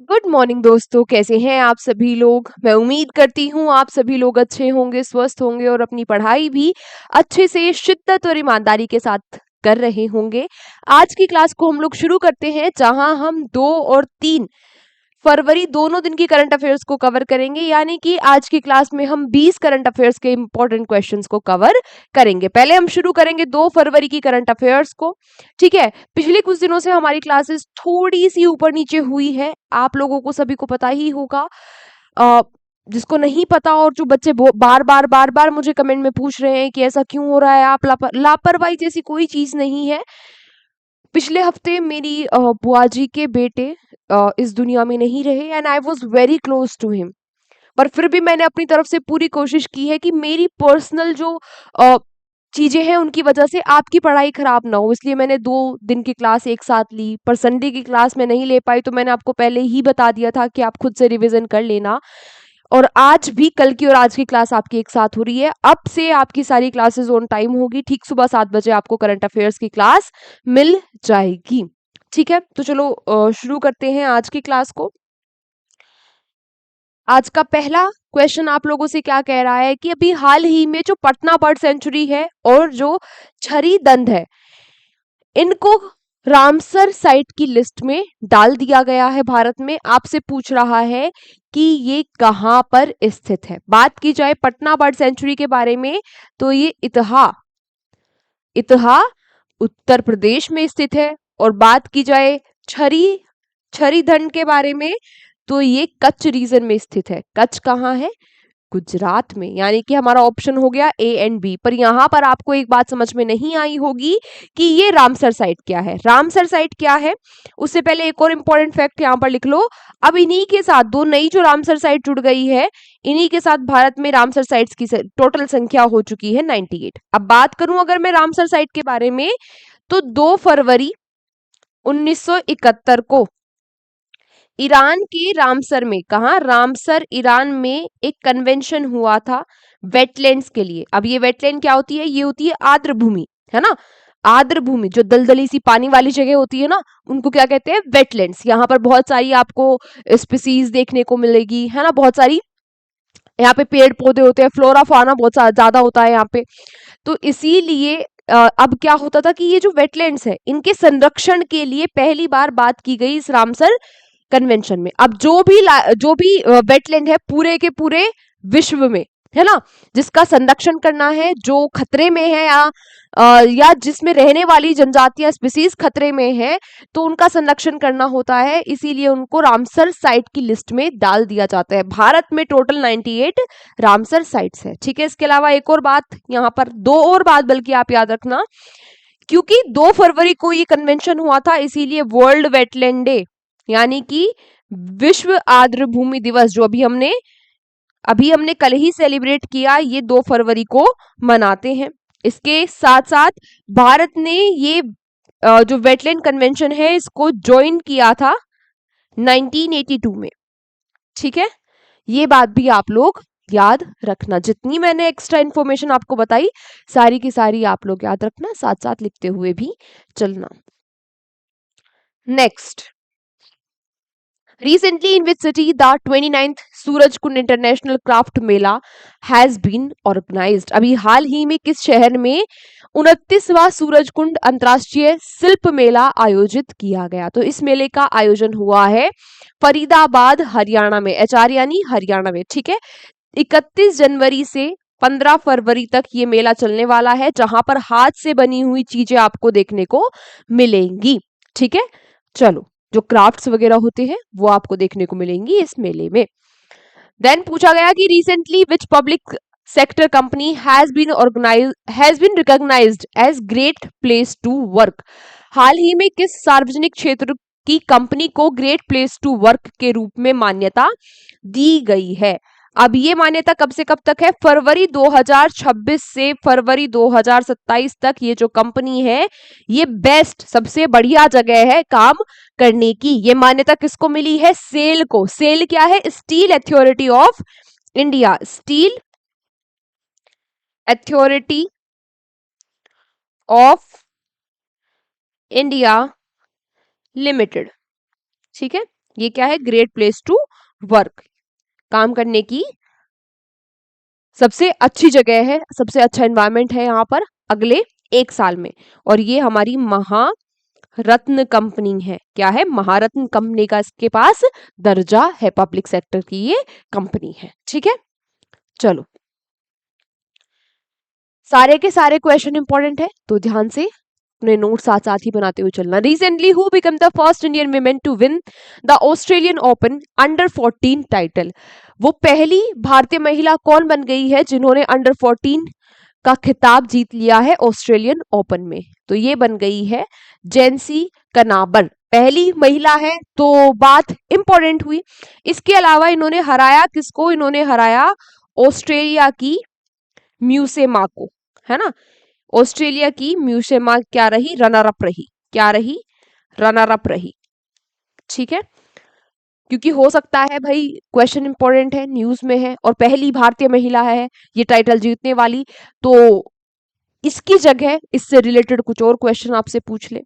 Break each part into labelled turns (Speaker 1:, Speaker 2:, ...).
Speaker 1: Good morning दोस्तों, कैसे हैं आप सभी लोग। मैं उम्मीद करती हूँ आप सभी लोग अच्छे होंगे, स्वस्थ होंगे और अपनी पढ़ाई भी अच्छे से शिद्दत और ईमानदारी के साथ कर रहे होंगे। आज की क्लास को हम लोग शुरू करते हैं, जहां हम 2 और 3 फरवरी दोनों दिन की करंट अफेयर्स को कवर करेंगे। यानी कि आज की क्लास में हम 20 करंट अफेयर्स के इंपॉर्टेंट क्वेश्चंस को कवर करेंगे। पहले हम शुरू करेंगे 2 फरवरी की करंट अफेयर्स को। ठीक है, पिछले कुछ दिनों से हमारी क्लासेस थोड़ी सी ऊपर नीचे हुई है, आप लोगों को सभी को पता ही होगा। अ, जिसको नहीं पता और जो बच्चे बार बार मुझे कमेंट में पूछ रहे हैं कि ऐसा क्यों हो रहा है, आप लापरवाही जैसी कोई चीज नहीं है। पिछले हफ्ते मेरी बुआ जी के बेटे इस दुनिया में नहीं रहे and I was very close to him. पर फिर भी मैंने अपनी तरफ से पूरी कोशिश की है कि मेरी पर्सनल जो अ, चीजें हैं उनकी वजह से आपकी पढ़ाई खराब ना हो, इसलिए मैंने 2 दिन की क्लास एक साथ ली। पर संडे की क्लास में नहीं ले पाई, तो मैंने आपको पहले ही बता दिया था कि आप खुद से रिवीजन कर लेना। और आज भी कल की और आज की क्लास आपकी एक साथ हो रही है। अब से आपकी सारी क्लासेस ऑन टाइम होगी, ठीक सुबह 7 बजे आपको करंट अफेयर्स की क्लास मिल जाएगी। ठीक है, तो चलो शुरू करते हैं आज की क्लास को। आज का पहला क्वेश्चन आप लोगों से क्या कह रहा है कि अभी हाल ही में जो पटना बर्ड सेंचुरी है और जो छरी दंद है, इनको रामसर साइट की लिस्ट में डाल दिया गया है भारत में। आपसे पूछ रहा है कि ये कहां पर स्थित है। बात की जाए पटना बर्ड सेंचुरी के बारे में, तो ये इतहा इतहा उत्तर प्रदेश में स्थित है। और बात की जाए छरी छरी दंड के बारे में, तो ये कच्छ रीजन में स्थित है। कच्छ कहाँ है? गुजरात में। यानी कि हमारा ऑप्शन हो गया ए एंड बी। पर यहां पर आपको एक बात समझ में नहीं आई होगी कि ये रामसर साइट क्या है। रामसर साइट क्या है, उससे पहले एक और इंपॉर्टेंट फैक्ट यहां पर लिख लो। अब इन्हीं के साथ दो नई जो रामसर साइट जुड़ गई है, इन्हीं के साथ भारत में रामसर साइट्स की टोटल संख्या हो चुकी है 98। अब बात करूं अगर मैं रामसर साइट के बारे में, तो 2 फरवरी 1971 को ईरान के रामसर में, कहा रामसर ईरान में एक कन्वेंशन हुआ था वेटलैंड्स के लिए। अब ये वेटलैंड क्या होती है? ये होती है आर्द्र भूमि, है ना। आर्द्र भूमि जो दलदली सी पानी वाली जगह होती है ना, उनको क्या कहते हैं? वेटलैंड्स। यहाँ पर बहुत सारी आपको स्पीसीज देखने को मिलेगी, है ना। बहुत सारी यहाँ पे पेड़ पौधे होते हैं, फ्लोरा फाना बहुत ज्यादा होता है यहाँ पे। तो इसीलिए अब क्या होता था कि ये जो वेटलैंड्स है, इनके संरक्षण के लिए पहली बार बात की गई इस रामसर कन्वेंशन में। अब जो भी वेटलैंड है पूरे के पूरे विश्व में, है ना, जिसका संरक्षण करना है, जो खतरे में है या जिसमें रहने वाली जनजातियां स्पीसीज खतरे में है, तो उनका संरक्षण करना होता है। इसीलिए उनको रामसर साइट की लिस्ट में डाल दिया जाता है। भारत में टोटल 98 रामसर साइट्स है। ठीक है, इसके अलावा एक और बात यहाँ पर, दो और बात बल्कि आप याद रखना, क्योंकि 2 फरवरी को ये कन्वेंशन हुआ था, इसीलिए वर्ल्ड वेटलैंड डे यानी कि विश्व आर्द्र भूमि दिवस, जो अभी हमने कल ही सेलिब्रेट किया, ये 2 फरवरी को मनाते हैं। इसके साथ साथ भारत ने ये जो वेटलैंड कन्वेंशन है, इसको ज्वाइन किया था 1982 में। ठीक है, ये बात भी आप लोग याद रखना। जितनी मैंने एक्स्ट्रा इन्फॉर्मेशन आपको बताई, सारी की सारी आप लोग याद रखना, साथ साथ लिखते हुए भी चलना। Next, recently in which city the 29th Surajkund international craft Mela has been organised. अभी हाल ही में किस शहर में 29वां सूरजकुंड अंतरराष्ट्रीय शिल्प मेला आयोजित किया गया? तो इस मेले का आयोजन हुआ है फरीदाबाद हरियाणा में, एचआर यानी हरियाणा में। ठीक है, 31 जनवरी से 15 फरवरी तक ये मेला चलने वाला है, जहां पर हाथ से बनी हुई चीजें आपको देखने को मिलेंगी। ठीक है, चलो, जो क्राफ्ट्स वगैरह होते हैं वो आपको देखने को मिलेंगी इस मेले में। देन पूछा गया कि recently which public sector company has been recognised as great place to work. हाल ही में किस सार्वजनिक क्षेत्र की कंपनी को ग्रेट प्लेस टू वर्क के रूप में मान्यता दी गई है? अब ये मान्यता कब से कब तक है? फरवरी 2026 से फरवरी 2027 तक ये जो कंपनी है, ये बेस्ट, सबसे बढ़िया जगह है काम करने की। ये मान्यता किसको मिली है? सेल को। सेल क्या है? Steel authority of India, steel authority of India limited. ठीक है, ये क्या है? ग्रेट प्लेस टू वर्क, काम करने की सबसे अच्छी जगह है, सबसे अच्छा एनवायरनमेंट है यहाँ पर अगले 1 साल में। और ये हमारी महारत्न कंपनी है। क्या है? महारत्न कंपनी का इसके पास दर्जा है, पब्लिक सेक्टर की ये कंपनी है। ठीक है, चलो सारे के सारे क्वेश्चन इंपॉर्टेंट है तो ध्यान से अपने नोट साथ साथ ही बनाते हुए चलना। Recently who become the first Indian women to win the Australian Open under 14 title? वो पहली भारतीय महिला कौन बन गई है जिन्होंने अंडर 14 का खिताब जीत लिया है ऑस्ट्रेलियन ओपन में? तो ये बन गई है जेंसी कनाबर, पहली महिला है, तो बात इंपॉर्टेंट हुई। इसके अलावा इन्होंने हराया किसको? इन्होंने हराया ऑस्ट्रेलिया की म्यूसेमा को, है ना। ऑस्ट्रेलिया की म्यूसेमा क्या रही? रनर अप रही। क्या रही? रनर अप रही। ठीक है, क्योंकि हो सकता है भाई क्वेश्चन इंपॉर्टेंट है, न्यूज में है और पहली भारतीय महिला है ये टाइटल जीतने वाली, तो इसकी जगह इससे रिलेटेड कुछ और क्वेश्चन आपसे पूछ ले।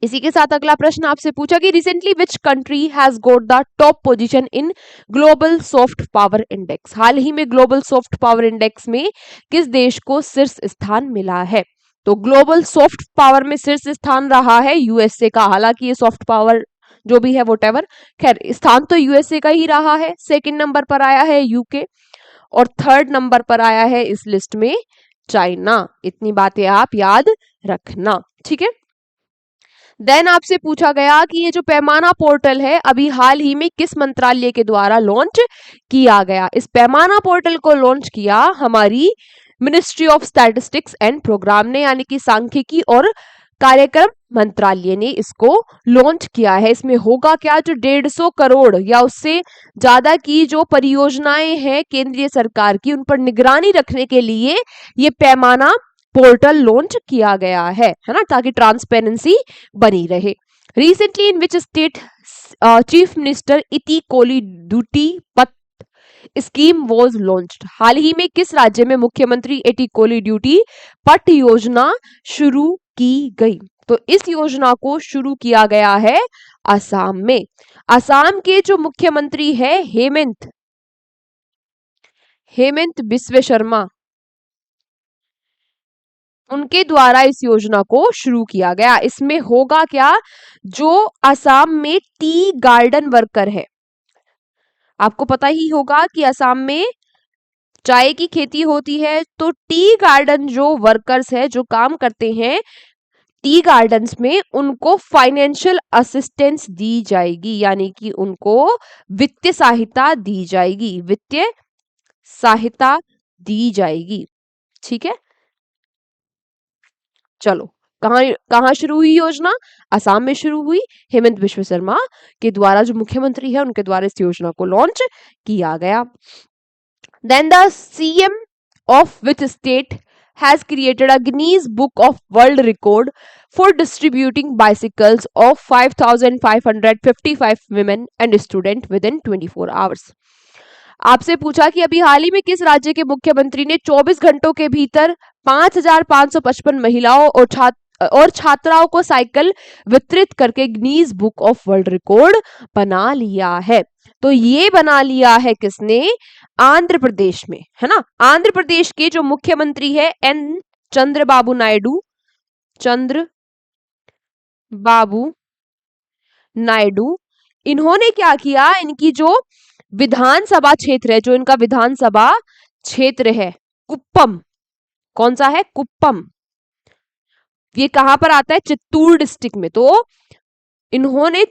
Speaker 1: इसी के साथ अगला प्रश्न आपसे पूछा कि recently which country has got the top position in global soft power index? हाल ही में ग्लोबल सॉफ्ट पावर इंडेक्स में किस देश को शीर्ष स्थान मिला है? तो ग्लोबल सॉफ्ट पावर में शीर्ष स्थान रहा है यूएसए का। हालांकि ये सॉफ्ट पावर जो भी है वोटेवर, खैर स्थान तो यूएसए का ही रहा है। सेकंड नंबर पर आया है यूके और थर्ड नंबर पर आया है इस लिस्ट में चाइना। इतनी बातें आप याद रखना। ठीक है, देन आपसे पूछा गया कि ये जो पैमाना पोर्टल है अभी हाल ही में किस मंत्रालय के द्वारा लॉन्च किया गया? इस पैमाना पोर्टल को लॉन्च किया हमारी ministry of statistics and programme ने, यानी कि सांख्यिकी और कार्यक्रम मंत्रालय ने इसको लॉन्च किया है। इसमें होगा क्या? जो 150 करोड़ या उससे ज्यादा की जो परियोजनाएं हैं केंद्रीय सरकार की, उन पर निगरानी रखने के लिए ये पैमाना पोर्टल लॉन्च किया गया है ना, ताकि ट्रांसपेरेंसी बनी रहे। Recently in which state chief minister इति कोली ड्यूटी पथ स्कीम वॉज लॉन्च्ड? हाल ही में किस राज्य में मुख्यमंत्री एटी कोली ड्यूटी पट योजना शुरू की गई? तो इस योजना को शुरू किया गया है असम में। असम के जो मुख्यमंत्री है हेमंत बिस्व शर्मा, उनके द्वारा इस योजना को शुरू किया गया। इसमें होगा क्या? जो असम में टी गार्डन वर्कर है, आपको पता ही होगा कि असम में चाय की खेती होती है, तो टी गार्डन जो वर्कर्स है, जो काम करते हैं टी गार्डन्स में, उनको फाइनेंशियल असिस्टेंस दी जाएगी, यानी कि उनको वित्तीय सहायता दी जाएगी, वित्तीय सहायता दी जाएगी। ठीक है, चलो कहाँ कहाँ शुरू हुई योजना? असम में शुरू हुई। हेमंत बिस्व शर्मा के द्वारा, जो मुख्यमंत्री है उनके द्वारा इस योजना को लॉन्च किया गया। Then the CM of which state has created a Guinness Book of World Record for distributing bicycles of 5,555 women and students within 24 hours. आपसे पूछा कि अभी हाल ही में किस राज्य के मुख्यमंत्री ने 24 घंटों के भीतर 5,555 महिलाओं और छात्राओं को साइकिल वितरित करके Guinness book of world record बना लिया है? तो ये बना लिया है किसने? आंध्र प्रदेश में, है ना। आंध्र प्रदेश के जो मुख्यमंत्री है एन चंद्रबाबू नायडू, इन्होंने क्या किया? इनकी जो विधानसभा क्षेत्र है, जो इनका विधानसभा क्षेत्र है कुप्पम, कौन सा है? कुप्पम। ये कहां पर आता है? चित्तूर डिस्ट्रिक्ट में। तो इन्होंने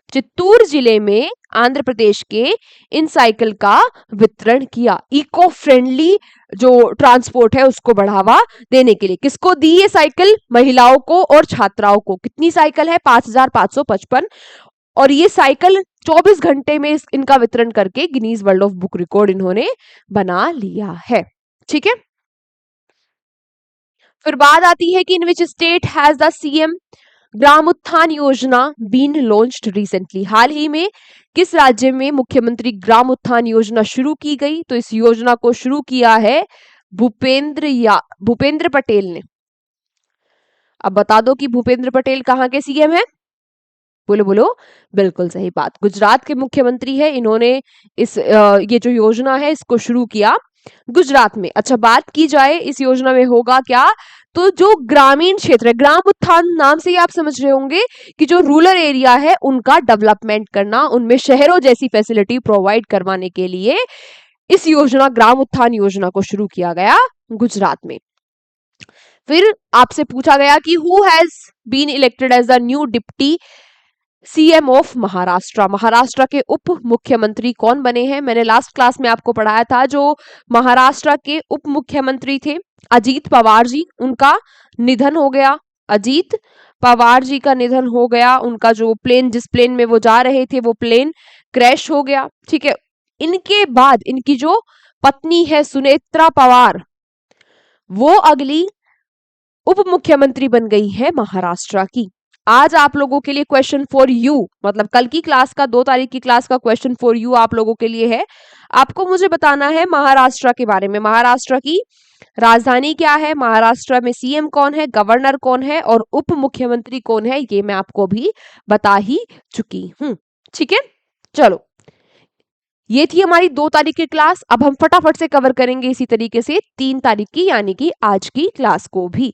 Speaker 1: चित्तूर जिले में आंध्र प्रदेश के इन साइकिल का वितरण किया, इको फ्रेंडली जो ट्रांसपोर्ट है उसको बढ़ावा देने के लिए। किसको दी ये साइकिल? महिलाओं को और छात्राओं को। कितनी साइकिल है? 5,555। और ये साइकिल 24 घंटे में इनका वितरण करके Guinness world of book record इन्होंने बना लिया है। ठीक है, फिर बात आती है कि in which state has the CM Gram Utthan Yojana been launched recently? हाल ही में किस राज्य में मुख्यमंत्री ग्राम उत्थान योजना शुरू की गई? तो इस योजना को शुरू किया है भूपेंद्र पटेल ने। अब बता दो कि भूपेंद्र पटेल कहां के सीएम है? बोलो बोलो। बिल्कुल सही बात, गुजरात के मुख्यमंत्री है, इन्होंने ये जो योजना है इसको शुरू किया गुजरात में। अच्छा, बात की जाए इस योजना में होगा क्या, तो जो ग्रामीण क्षेत्र है, ग्राम उत्थान नाम से ही आप समझ रहे होंगे कि जो रूरल एरिया है उनका डेवलपमेंट करना, उनमें शहरों जैसी फैसिलिटी प्रोवाइड करवाने के लिए इस योजना, ग्राम उत्थान योजना को शुरू किया गया गुजरात में। फिर आपसे पूछा गया कि who has been elected as the new deputy CM of Maharashtra, Maharashtra के उप मुख्यमंत्री कौन बने हैं। मैंने लास्ट क्लास में आपको पढ़ाया था, जो महाराष्ट्र के उप मुख्यमंत्री थे अजीत पवार जी, उनका निधन हो गया। अजीत पवार जी का निधन हो गया, उनका जो प्लेन, जिस प्लेन में वो जा रहे थे वो प्लेन क्रैश हो गया। ठीक है, इनके बाद इनकी जो पत्नी है सुनेत्रा पवार, वो अगली उप मुख्यमंत्री बन गई है महाराष्ट्र की। आज आप लोगों के लिए क्वेश्चन फॉर यू, मतलब कल की क्लास का, 2 तारीख की क्लास का क्वेश्चन फॉर यू आप लोगों के लिए है। आपको मुझे बताना है महाराष्ट्र के बारे में, महाराष्ट्र की राजधानी क्या है, महाराष्ट्र में सीएम कौन है, गवर्नर कौन है और उप मुख्यमंत्री कौन है, ये मैं आपको भी बता ही चुकी हूं। ठीक है, चलो, ये थी हमारी 2 तारीख की क्लास। अब हम फटाफट से कवर करेंगे इसी तरीके से 3 तारीख की, यानी कि आज की क्लास को भी।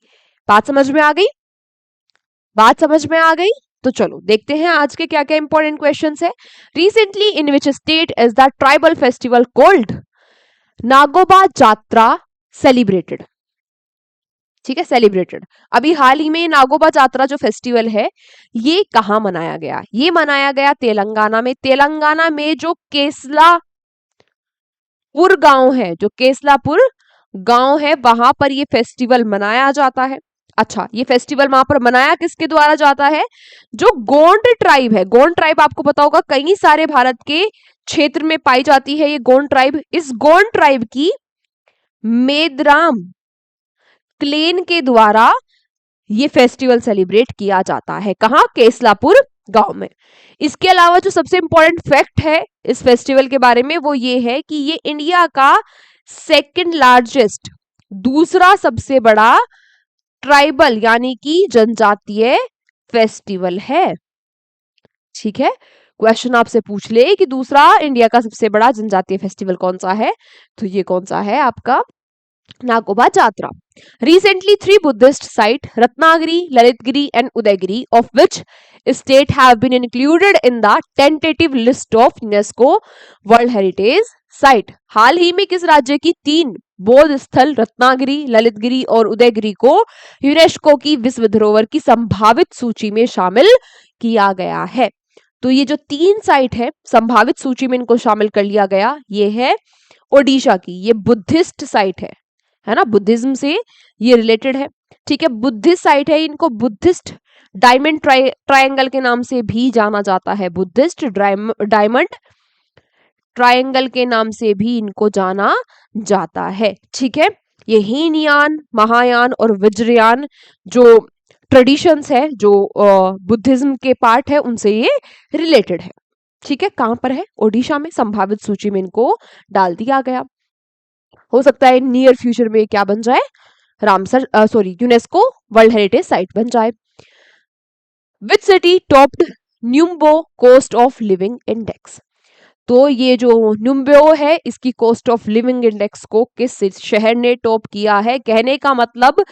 Speaker 1: बात समझ में आ गई? बात समझ में आ गई? तो चलो देखते हैं आज के क्या क्या इंपॉर्टेंट क्वेश्चंस है। Recently in which state is the tribal festival called Nagoba Jatra celebrated. ठीक है, सेलिब्रेटेड। अभी हाल ही में नागोबा जात्रा जो फेस्टिवल है ये कहाँ मनाया गया? ये मनाया गया तेलंगाना में। तेलंगाना में जो केसलापुर गांव है, जो केसलापुर गांव है, वहां पर ये फेस्टिवल मनाया जाता है। अच्छा, ये फेस्टिवल वहां पर मनाया किसके द्वारा जाता है? जो गोंड ट्राइब है, गोंड ट्राइब आपको पता होगा कई सारे भारत के क्षेत्र में पाई जाती है ये गोंड ट्राइब। इस गोंड ट्राइब की मेदराम क्लेन के द्वारा ये फेस्टिवल सेलिब्रेट किया जाता है। कहाँ? केसलापुर गांव में। इसके अलावा जो सबसे इंपॉर्टेंट फैक्ट है इस फेस्टिवल के बारे में वो ये है कि ये इंडिया का सेकंड लार्जेस्ट, दूसरा सबसे बड़ा ट्राइबल यानी कि जनजातीय फेस्टिवल है। ठीक है, क्वेश्चन आपसे पूछ ले कि दूसरा इंडिया का सबसे बड़ा जनजातीय फेस्टिवल कौन सा है, तो ये कौन सा है? आपका नागोबा जात्रा। Recently, 3 Buddhist sites, Ratnagiri, Lalitgiri, and Udaygiri, of which state have been included in the tentative list of UNESCO World Heritage Site. हाल ही में किस राज्य की 3 बौद्ध स्थल रत्नागिरी, ललितगिरी और उदयगिरी को यूनेस्को की विश्व धरोहर की संभावित सूची में शामिल किया गया है? तो ये जो 3 साइट है संभावित सूची में इनको शामिल कर लिया गया, ये है ओडिशा की, ये बुद्धिस्ट साइट है ना, बुद्धिज्म से ये रिलेटेड है। ठीक है, बुद्धिस्ट साइट है, इनको बुद्धिस्ट डायमंड ट्रायंगल के नाम से भी जाना जाता है, बुद्धिस्ट डायमंड ट्रायंगल के नाम से भी इनको जाना जाता है। ठीक है, ये हीनयान, महायान और वज्रयान जो ट्रेडिशंस है, जो बुद्धिज्म के पार्ट है, उनसे ये रिलेटेड है। ठीक है, कहां पर है? ओडिशा में। संभावित सूची में इनको डाल दिया गया। हो सकता है नियर फ्यूचर में क्या बन जाए? यूनेस्को वर्ल्ड हेरिटेज साइट बन जाए। Which city topped Numbeo cost of living index? तो ये जो न्यूम्बो है इसकी कोस्ट ऑफ लिविंग इंडेक्स को किस शहर ने टॉप किया है? कहने का मतलब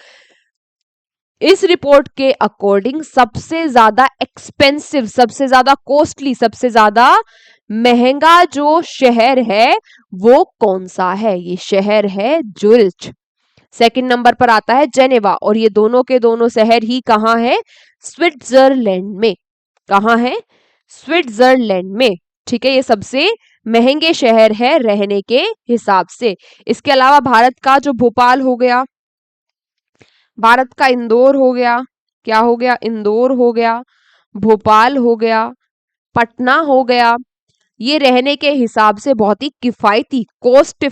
Speaker 1: इस रिपोर्ट के अकॉर्डिंग सबसे ज्यादा एक्सपेंसिव, सबसे ज्यादा कॉस्टली, सबसे ज्यादा महंगा जो शहर है वो कौन सा है? ये शहर है जुरिच। सेकंड नंबर पर आता है जेनेवा, और ये दोनों के दोनों शहर ही कहाँ है? स्विट्जरलैंड में। कहाँ है? स्विट्जरलैंड में। ठीक है, ये सबसे महंगे शहर है रहने के हिसाब से। इसके अलावा भारत का जो भोपाल हो गया, भारत का इंदौर हो गया, क्या हो गया? इंदौर हो गया, भोपाल हो गया, पटना हो गया, ये रहने के हिसाब से बहुत ही किफायती, कोस्ट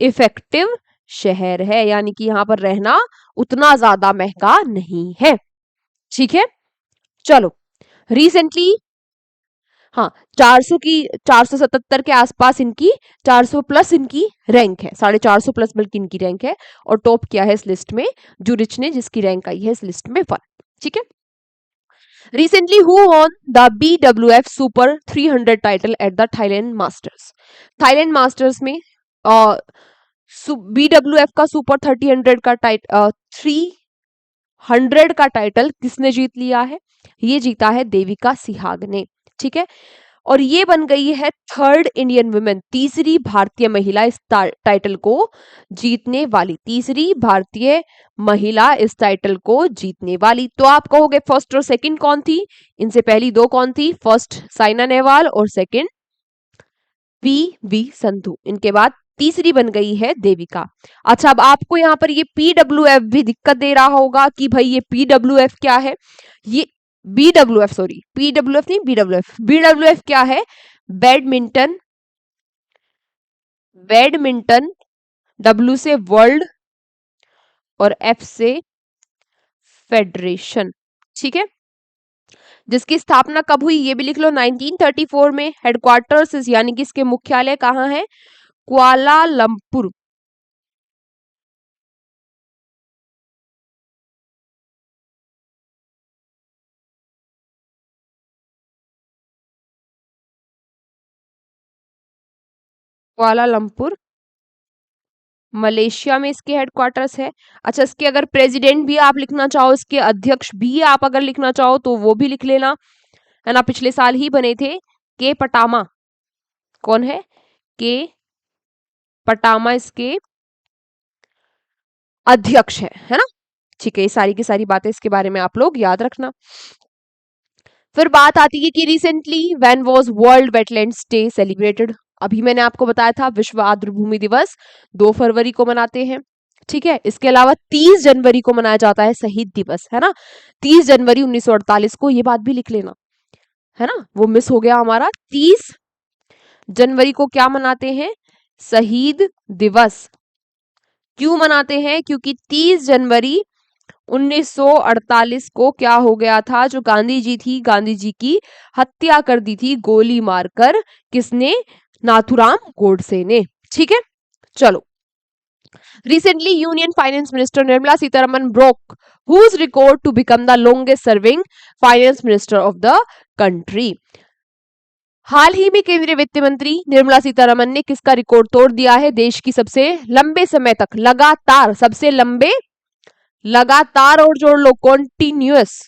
Speaker 1: इफेक्टिव शहर है, यानी कि यहां पर रहना उतना ज्यादा महंगा नहीं है। ठीक है, चलो, रिसेंटली 477 के आसपास इनकी, 400 प्लस इनकी रैंक है, 450 प्लस बल्कि इनकी रैंक है, और टॉप किया है इस लिस्ट में जूरिच ने, जिसकी रैंक आई है इस लिस्ट में 1। ठीक है, Recently, who won the BWF Super 300 title at the Thailand Masters? Thailand Masters में BWF का सुपर 300 का 300 का टाइटल किसने जीत लिया है? ये जीता है देविका सिहाग ने। ठीक है, और ये बन गई है थर्ड इंडियन वुमेन, तीसरी भारतीय महिला इस टाइटल को जीतने वाली, तीसरी भारतीय महिला इस टाइटल को जीतने वाली। तो आप कहोगे फर्स्ट और सेकंड कौन थी? इनसे पहली दो कौन थी? फर्स्ट साइना नेहवाल और सेकंड पीवी संधू। इनके बाद तीसरी बन गई है देविका। अच्छा, अब आपको यहाँ पर ये पीडब्ल्यूएफ भी दिक्कत दे रहा होगा कि भाई ये पीडब्ल्यूएफ क्या है? ये बीडब्ल्यूएफ, सॉरी पीडब्ल्यूएफ नहीं, बीडब्ल्यूएफ क्या है? बैडमिंटन, बैडमिंटन, डब्ल्यू से वर्ल्ड और एफ से फेडरेशन। ठीक है, जिसकी स्थापना कब हुई ये भी लिख लो, 1934 में। हेडक्वार्टर्स यानी कि इसके मुख्यालय कहाँ है? कुआलालंपुर। कुआलालंपुर मलेशिया में इसके हेडक्वार्टर्स है। अच्छा, इसके अगर प्रेसिडेंट भी आप लिखना चाहो, इसके अध्यक्ष भी आप अगर लिखना चाहो तो वो भी लिख लेना, है ना। पिछले साल ही बने थे। के पटामा कौन है? के पटामा इसके अध्यक्ष है ना। ठीक है, ये सारी की सारी बातें इसके बारे में आप लोग याद रखना। फिर बात आती है कि recently when was world wetlands day celebrated? अभी मैंने आपको बताया था विश्व आर्द्र भूमि दिवस 2 फरवरी को मनाते हैं। ठीक है, इसके अलावा 30 जनवरी को मनाया जाता है शहीद दिवस, है ना। 30 जनवरी 1948 को, ये बात भी लिख लेना, है ना, वो मिस हो गया हमारा। 30 जनवरी को क्या मनाते हैं? शहीद दिवस। क्यों मनाते हैं? क्योंकि 30 जनवरी 1948 को क्या हो गया था? जो गांधी जी थी, गांधी जी की हत्या कर दी थी गोली मारकर। किसने? नाथुराम गोडसे ने। ठीक है, चलो। Recently, Union Finance Minister Nirmala Sitharaman broke whose record to become the longest serving finance minister of the country? हाल ही में केंद्रीय वित्त मंत्री निर्मला सीतारमन ने किसका रिकॉर्ड तोड़ दिया है? देश की सबसे लंबे समय तक लगातार, सबसे लंबे, लगातार और जोड़ लो, कॉन्टिन्यूअस,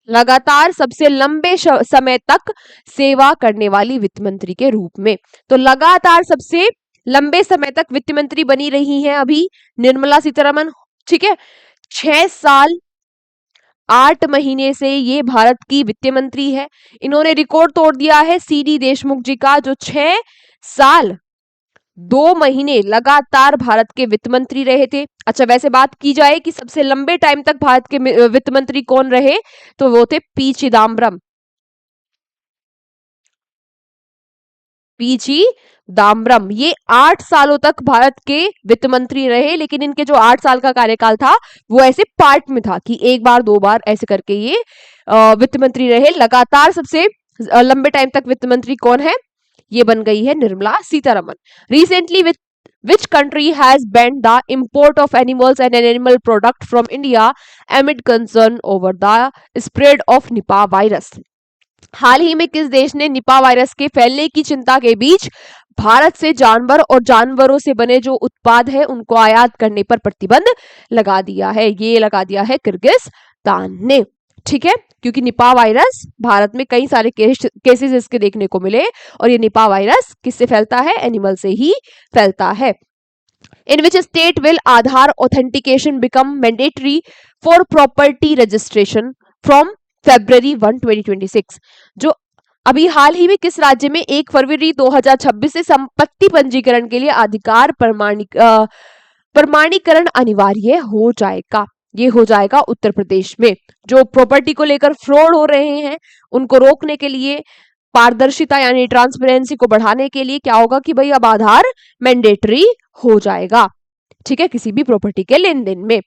Speaker 1: लगातार सबसे लंबे समय तक सेवा करने वाली वित्त मंत्री के रूप में। तो लगातार सबसे लंबे समय तक वित्त मंत्री बनी रही हैं अभी निर्मला सीतारमन। ठीक है, 6 साल 8 महीने से ये भारत की वित्त मंत्री है। इन्होंने रिकॉर्ड तोड़ दिया है सीडी देशमुख जी का, जो 6 साल 2 महीने लगातार भारत के वित्त मंत्री रहे थे। अच्छा, वैसे बात की जाए कि सबसे लंबे टाइम तक भारत के वित्त मंत्री कौन रहे, तो वो थे पी चिदम्बरम। पी चिदम्बरम ये 8 सालों तक भारत के वित्त मंत्री रहे, लेकिन इनके जो 8 साल का कार्यकाल था वो ऐसे पार्ट में था कि एक बार 2 बार ऐसे करके ये वित्त मंत्री रहे। लगातार सबसे लंबे टाइम तक वित्त मंत्री कौन है? ये बन गई है Nirmala Sitharaman. Recently which country has banned the import of animals and animal product from India amid concern over the spread of Nipah virus? हाल ही में किस देश ने निपा वायरस के फैलने की चिंता के बीच भारत से जानवर और जानवरों से बने जो उत्पाद है उनको आयात करने पर प्रतिबंध लगा दिया है? ये लगा दिया है किर्गिस्तान ने। ठीक है, क्योंकि निपा वायरस भारत में कई सारे केसेस इसके देखने को मिले, और ये निपा वायरस किससे फैलता है? एनिमल से ही फैलता है। In which state will Aadhaar authentication become mandatory for property registration from February 1, 2026? जो अभी हाल ही में किस राज्य में 1 फरवरी 2026 से संपत्ति पंजीकरण के लिए अधिकार प्रमाणीकरण अनिवार्य हो जाएगा? ये हो जाएगा उत्तर प्रदेश में। जो प्रॉपर्टी को लेकर फ्रॉड हो रहे हैं उनको रोकने के लिए, पारदर्शिता यानी ट्रांसपेरेंसी को बढ़ाने के लिए क्या होगा कि भाई अब आधार मैंडेटरी हो जाएगा। ठीक है, किसी भी प्रॉपर्टी के लेन देन में।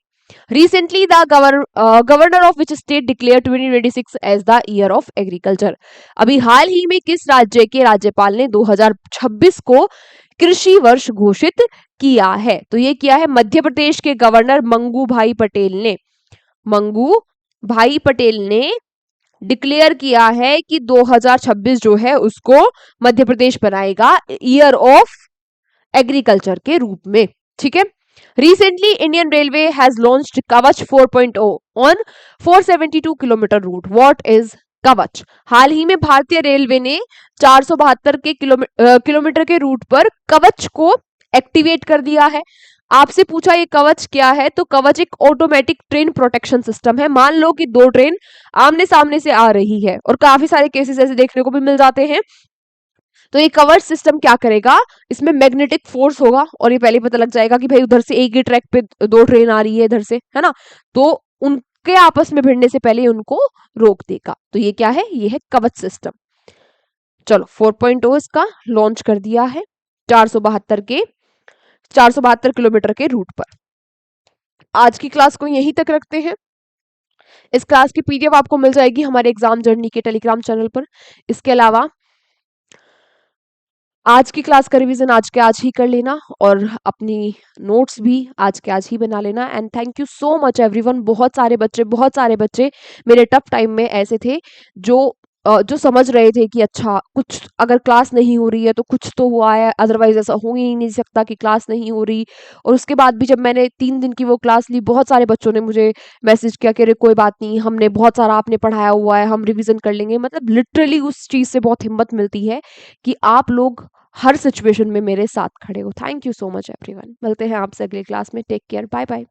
Speaker 1: Recently the governor of which state declare 2026 as the year of agriculture? अभी हाल ही में किस राज्य के राज्यपाल ने 2026 को कृषि वर्ष घोषित किया है? तो ये किया है मध्य प्रदेश के गवर्नर मंगू भाई पटेल ने। मंगू भाई पटेल ने डिक्लेयर किया है कि 2026 जो है उसको मध्य प्रदेश बनाएगा ईयर ऑफ एग्रीकल्चर के रूप में। ठीक है। Recently Indian railway has launched Kavach 4.0 on 472 kilometre route. What is Kavach? हाल ही में भारतीय रेलवे ने 472 के किलोमीटर के रूट पर कवच को एक्टिवेट कर दिया है। आपसे पूछा ये कवच क्या है, तो कवच एक ऑटोमेटिक ट्रेन प्रोटेक्शन सिस्टम है। मान लो कि दो ट्रेन आमने सामने से आ रही है, और काफी सारे केसेस ऐसे देखने को भी मिल जाते हैं। तो ये कवच सिस्टम क्या करेगा, इसमें मैग्नेटिक फोर्स होगा और ये पहले पता लग जाएगा कि भाई उधर से एक ही ट्रैक पे दो ट्रेन आ रही है इधर से, है ना, तो उनके आपस में भिड़ने से पहले उनको रोक देगा। तो ये क्या है, ये है कवच सिस्टम। चलो 4.0 इसका लॉन्च कर दिया है 472 किलोमीटर के रूट पर। आज की क्लास को यहीं तक रखते हैं। इस क्लास की पीडीएफ आपको मिल जाएगी हमारे एग्जाम जर्नी के टेलीग्राम चैनल पर। इसके अलावा आज की क्लास का रिवीजन आज के आज ही कर लेना और अपनी नोट्स भी आज के आज ही बना लेना। And thank you so much everyone. बहुत सारे बच्चे मेरे टफ टाइम में ऐसे थे जो समझ रहे थे कि अच्छा कुछ अगर क्लास नहीं हो रही है तो कुछ तो हुआ है, अदरवाइज ऐसा हो ही नहीं सकता कि क्लास नहीं हो रही। और उसके बाद भी जब मैंने 3 दिन की वो क्लास ली, बहुत सारे बच्चों ने मुझे मैसेज किया कि अरे कोई बात नहीं, हमने बहुत सारा आपने पढ़ाया हुआ है, हम रिवीजन कर लेंगे। मतलब लिटरली उस चीज़ से बहुत हिम्मत मिलती है कि आप लोग हर सिचुएशन में मेरे साथ खड़े हो। Thank you so much everyone. मिलते हैं आपसे अगली क्लास में। Take care, bye bye.